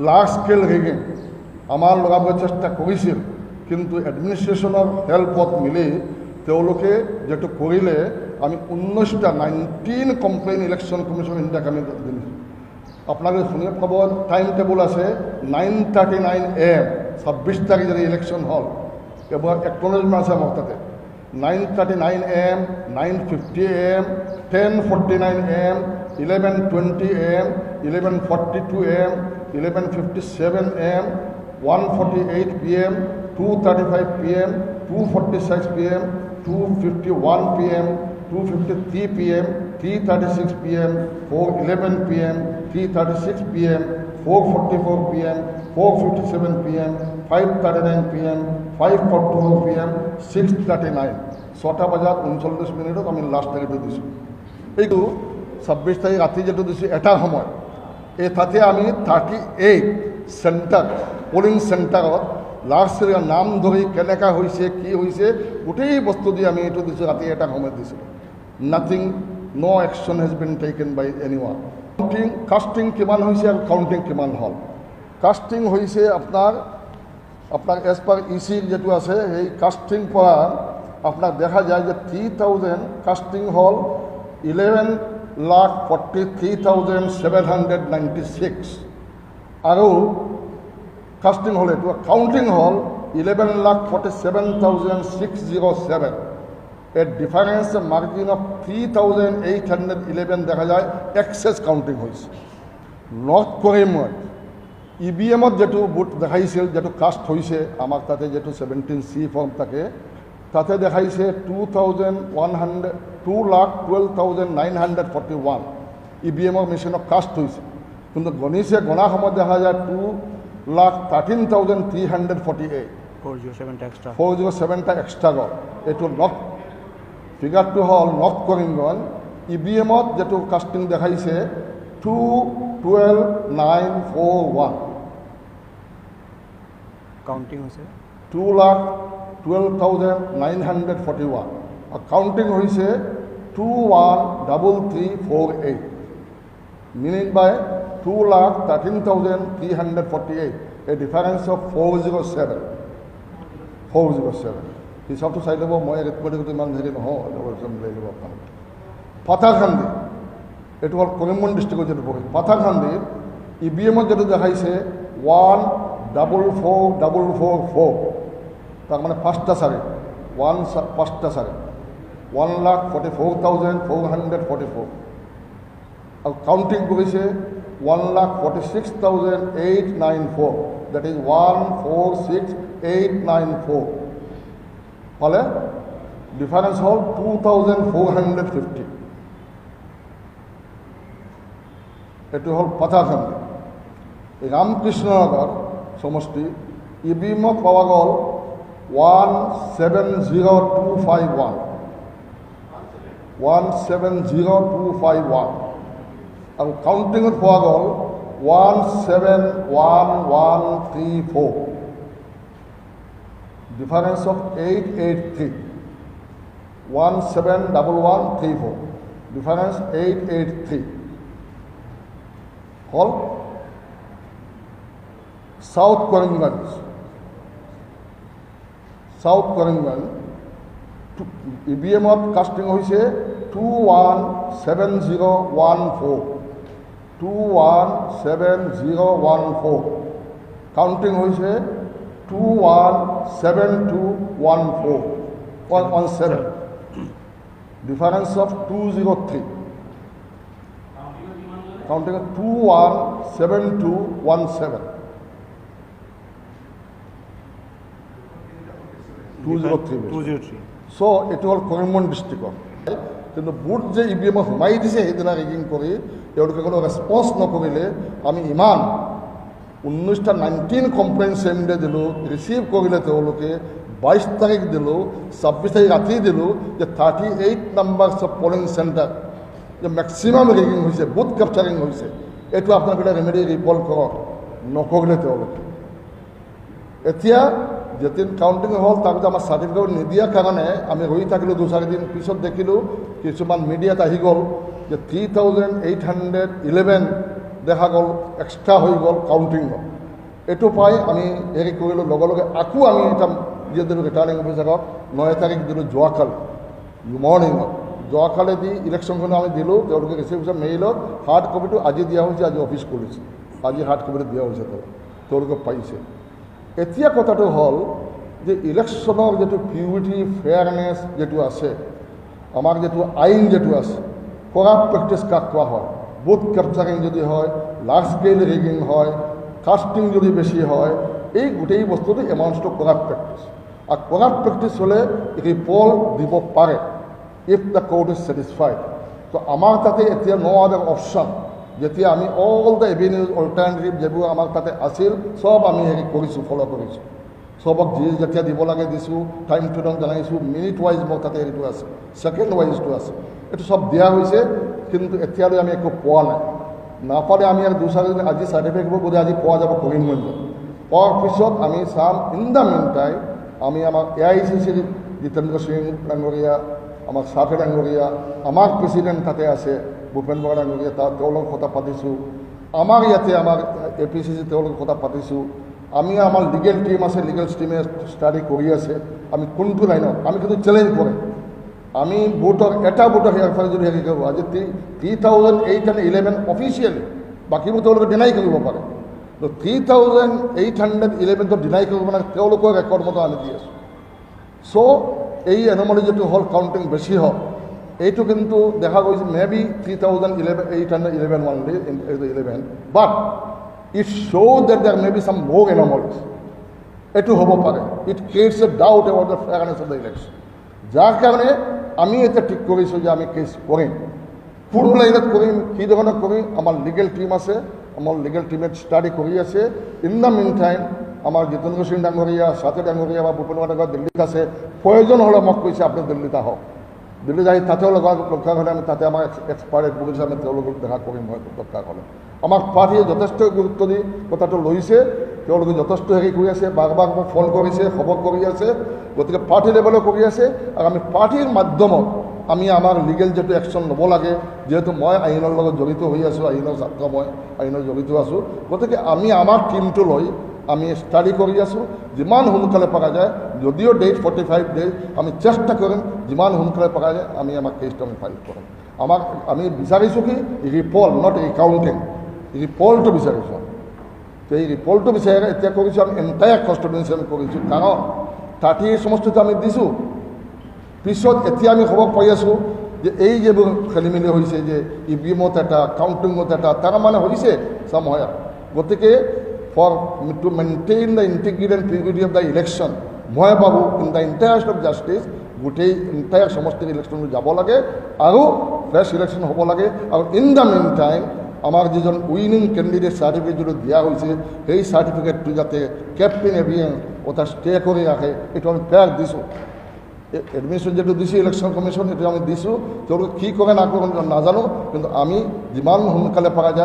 Large scale ragging আমাৰ লগাবলৈ চেষ্টা কৰিছিল, কিন্তু এডমিনিষ্ট্ৰেশ্যনৰ হেল্পত মিলি তেওঁলোকে যিহেতু কৰিলে আমি 19 কমপ্লেইন ইলেকশ্যন কমিশ্যন ইণ্ডিয়াক আমি দিছোঁ। আপোনালোকে শুনি পাব টাইম টেবুল আছে 9:39 AM 26 তাৰিখ যদি ইলেকশ্যন হ'ল, এবাৰ একনলেজমেণ্ট আছে আমাৰ তাতে 9:39 AM, 9:50 AM, 10:49 AM, 11:20 AM, 11:42 AM, 11:57 AM, 1:48 PM, 2:35 PM, 2:46 PM, 2:51 PM, 2:53 PM, 3:36 PM, 4:11 PM, 3:36 PM, 4:44 PM, 4:57 PM, 5:39 PM, 5:44 PM, 6:39 6টা বজাত 39 মিনিটত আমি লাষ্ট তাৰিখটো দিছোঁ। এইটো 26 তাৰিখ ৰাতি যিটো দিছোঁ এটা সময়, এই তাতে আমি 38 চেণ্টাৰ পলিং চেণ্টাৰত লাষ্ট তাৰিখৰ নাম ধৰি কেনেকুৱা হৈছে কি হৈছে গোটেই বস্তু দি আমি এইটো দিছোঁ, ৰাতি এটা সময়ত দিছোঁ। Nothing, no action has been taken by anyone. Casting কিমান হৈছে আৰু কাউণ্টিং কিমান হ'ল? কাষ্টিং হৈছে আপোনাৰ এজ পাৰ ইচিৰ যিটো আছে সেই কাষ্টিং পৰা আপোনাক দেখা যায় যে 3000 কাষ্টিং হ'ল 11,43,796 আৰু কাষ্টিং হ'ল এইটো কাউণ্টিং হ'ল 11,47,607। A difference margin of 3,811 দেখা যায় এক্সেছ কাউণ্টিং হৈছে। নৰ্থ কৰিমত EVM-ত যিটো বুথ দেখাইছিল যিটো কাষ্ট হৈছে আমাক তাতে যিটো 17C ফৰ্ম থাকে তাতে দেখাইছে 2,12,941 EVM-ৰ মেচিনত কাষ্ট হৈছে, কিন্তু গণা সময়ত দেখা যায় 2,13,348 407টা এক্সট্ৰা গ'ল। এইটো নৰ্থ ফিগাৰটো হ'ল নৰ্থ কৰিমগঞ্জ। EVM-ত যিটো কাষ্টিং দেখাইছে 2,12,941 কাউণ্টিং হৈছে 2,12,941 আৰু কাউণ্টিং হৈছে 21,3348 minute by 2,13,348 a difference of 407 হিচাপটো চাই ল'ব। মই ৰেটমেটিকটো ইমান হেৰি নহয়, মিলাই ল'ব আপোনালোকে। পাথাৰকান্দি এইটো হ'ল কৰিমগঞ্জ ডিষ্ট্ৰিক্টত যিটো পৰে। পাথাৰকান্দি EVM-ত যিটো দেখাইছে 1,44,444 তাৰ মানে 5টা চাৰি 5টা চাৰি 1,44,444 আৰু কাউণ্টিং কৰিছে 1,46,894 that is 1,46,894 হ'লে ডিফাৰেঞ্চ হ'ল 2,450। এইটো হ'ল পাথাৰকান্দি। ৰামকৃষ্ণনগৰ সমষ্টি EVM-ত পোৱা গ'ল 1,70251 আৰু কাউণ্টিঙত পোৱা গ'ল 1,71134 ডিফাৰেঞ্চ অফ 883 1,71134 ডিফাৰেঞ্চ 883 হ'ল সাউথ কৰিমগঞ্জ EVM-ত কাষ্টিং হৈছে 21,7014 কাউণ্টিং হৈছে 21,7214 ডিফাৰেঞ্চ অফ 203 কাউণ্টিং 21,7217 203 চ' এইটো হ'ল কৰিমগঞ্জ ডিষ্ট্ৰিক্টত। কিন্তু বুথ যে EVM-ত সোমাই দিছে সেইদিনা ৰেগিং কৰি তেওঁলোকে কোনো ৰেছপন্স নকৰিলে আমি ইমান 19 কমপ্লেইন চেম ডে দিলোঁ, ৰিচিভ কৰিলে তেওঁলোকে 22 তাৰিখ দিলোঁ, 26 তাৰিখ ৰাতি দিলোঁ যে 38 নাম্বাৰছ অফ পলিং চেণ্টাৰ যে মেক্সিমাম ৰেগিং হৈছে, বুথ কেপচাৰিং হৈছে। এইটো আপোনালোকে ৰেমেডি ৰিপৰ্ট কৰক, নকৰিলে তেওঁলোকে। এতিয়া যেতিয়া কাউণ্টিং হ'ল তাৰপিছত আমাৰ চাৰ্টিফিকেট নিদিয়াৰ কাৰণে আমি ৰৈ থাকিলোঁ 2-4 দিন। পিছত দেখিলোঁ কিছুমান মিডিয়াত আহি গ'ল যে 3,811 দেখা গ'ল এক্সট্ৰা হৈ গ'ল কাউণ্টিঙত এইটো পাই আমি হেৰি কৰিলোঁ লগে লগে আকৌ আমি এটা দিলোঁ ৰিটাৰ্ণিং অফিচাৰক 9 তাৰিখ দিলোঁ যোৱাকালি মৰ্ণিঙত যোৱাকালি দি ইলেকশ্যনখন আমি দিলোঁ তেওঁলোকে ৰিচিভ মেইলত হাৰ্ড কপিটো আজি দিয়া হৈছে আজি অফিচ খুলিছে আজি হাৰ্ড কপিটো দিয়া হৈছে তেওঁলোকে পাইছে এতিয়া কথাটো হ'ল যে ইলেকশ্যনৰ যিটো পিউৰিটি ফেয়াৰনেছ যিটো আছে আমাৰ যিটো আইন যিটো আছে কৰাপ্ট প্ৰেক্টিছ কাক কোৱা হয় বুথ কেপচাৰিং যদি হয় লাৰ্জ স্কেল ৰিগিং হয় কাষ্টিং যদি বেছি হয় এই গোটেই বস্তুটো এমাউণ্টছ টু কৰাপ্ট প্ৰেক্টিছ আৰু কৰাপ্ট প্ৰেক্টিছ হ'লে ৰিপৰ্ট দিব পাৰে if the court is satisfied তো আমাৰ তাতে এতিয়া ন আদাৰ অপশ্যন যেতিয়া আমি অল দ্য এভিনিউজ অল্টাৰনেটিভ যিবোৰ আমাৰ তাতে আছিল চব আমি হেৰি কৰিছোঁ ফ'ল' কৰিছোঁ চবক যেতিয়া দিব লাগে দিছোঁ টাইম টু টাইম জনাইছোঁ মিনিট ৱাইজ মোৰ তাতে হেৰিটো আছে ছেকেণ্ড ৱাইজটো আছে এইটো চব দিয়া হৈছে কিন্তু এতিয়ালৈ আমি একো পোৱা নাই নাপালে আমি আৰু 2-4 দিন আজি চাৰ্টিফিকেটবোৰ বোধহয় আজি পোৱা যাব কৰিমগঞ্জ পোৱাৰ পিছত আমি চাম ইন দ্য মিন টাইম আমি আমাৰ AICCৰ জিতেন্দ্ৰ সিং ডাঙৰীয়া আমাৰ চাফে ডাঙৰীয়া আমাৰ প্ৰেচিডেণ্ট তাতে আছে ভূপেন বৰা ডাঙৰীয়া তেওঁলোকৰ কথা পাতিছোঁ আমাৰ ইয়াতে আমাৰ APCC তেওঁলোকৰ কথা পাতিছোঁ আমি আমাৰ লিগেল টিম আছে লিগেল টিমে ষ্টাডি কৰি আছে আমি কোনটো লাইনত আমি কিন্তু চেলেঞ্জ কৰিম আমি ভোটৰ এটা ভোটৰ হেৰফেৰ যদি হেৰি কৰোঁ আজি 3011 অফিচিয়েলি বাকীবোৰ তেওঁলোকে ডিনাই কৰিব পাৰে তো 3811টো ডিনাই কৰিব মানে তেওঁলোকৰ ৰেকৰ্ড মতে আমি দি আছোঁ চ' এই এন'মালি যিটো হ'ল কাউণ্টিং বেছি হ'ল এইটো কিন্তু দেখা গৈছে maybe 3811 only in 11 but it shows that there may be some more anomalies এইটো হ'ব পাৰে it creates a doubt about the fairness of the election যাৰ কাৰণে আমি এতিয়া ঠিক কৰিছোঁ যে আমি কেছ কৰিম ফুল লাইনত কৰিম কি ধৰণে কৰিম আমাৰ লিগেল টিম আছে আমাৰ লিগেল টিমে ষ্টাডি কৰি আছে ইন দ্য মিন টাইম আমাৰ জিতেন্দ্ৰ সিং ডাঙৰীয়া সাথে ডাঙৰীয়া বা ভূপেন বৰা ডাঙৰীয়া দিল্লীত আছে প্ৰয়োজন হ'লে মোক কৈছে আপুনি দিল্লীত আহক দিল্লী যাই তাতেও দৰকাৰ হ'লে আমি তাতে আমাৰ এক্সপাৰ্ট এডভোকেট আমি তেওঁলোকক দেখা কৰিম হয় দৰকাৰ হ'লে আমাৰ পাৰ্টীয়ে যথেষ্ট গুৰুত্ব দি কথাটো লৈছে তেওঁলোকে যথেষ্ট হেৰি কৰি আছে বাৰ বাৰ মোক ফোন কৰিছে খবৰ কৰি আছে গতিকে পাৰ্টি লেভেলো কৰি আছে আৰু আমি পাৰ্টীৰ মাধ্যমত আমি আমাৰ লিগেল যিটো একশ্যন ল'ব লাগে যিহেতু মই আইনৰ লগত জড়িত হৈ আছোঁ আইনৰ ছাত্ৰ মই আইনত জড়িত আছোঁ গতিকে আমি আমাৰ টীমটো লৈ আমি ষ্টাডি কৰি আছোঁ যিমান সোনকালে পৰা যায় যদিও ডেট 45 ডেজ আমি চেষ্টা কৰিম যিমান সোনকালে পৰা যায় আমি আমাৰ কেছটো আমি ফাইল কৰিম আমাক আমি বিচাৰিছোঁ কি ৰিপৰ্ট নট একাউণ্টিং ৰিপৰ্টটো বিচাৰিছোঁ তো এই ৰিপৰ্টটো বিচাৰি এতিয়া কৰিছোঁ আমি এণ্টায়াৰ কনষ্টিটুৱেঞ্চি আমি কৰিছোঁ কাৰণ 30 সমষ্টিটো আমি দিছোঁ পিছত এতিয়া আমি খবৰ পাই আছোঁ যে এই যিবোৰ খেলি মেলি হৈছে যে EVMত এটা কাউণ্টিঙত এটা তাৰ মানে হৈছে চামহয়া গতিকে for to maintain the integrity and purity of the election মই ভাবোঁ in the interest of justice গোটেই ইণ্টায়াৰ সমষ্টিৰ ইলেকশ্যনটো যাব লাগে আৰু ফ্ৰেছ ইলেকশ্যন হ'ব লাগে আৰু ইন দ্য মিন টাইম আমাৰ যিজন উইনিং কেণ্ডিডেট চাৰ্টিফিকেট যিটো দিয়া হৈছে সেই চাৰ্টিফিকেটটো যাতে কেপ্টেইন এভিয়েন ওটা ষ্টে কৰি ৰাখে এইটো আমি ফেয়াৰ দিছোঁ এডমিনিষ্ট্ৰেশ্যন যিটো দিছোঁ ইলেকশ্যন কমিশ্যন সেইটো আমি দিছোঁ তেওঁলোকে কি কৰে নকৰে নাজানো কিন্তু আমি যিমান সোনকালে পৰা যায়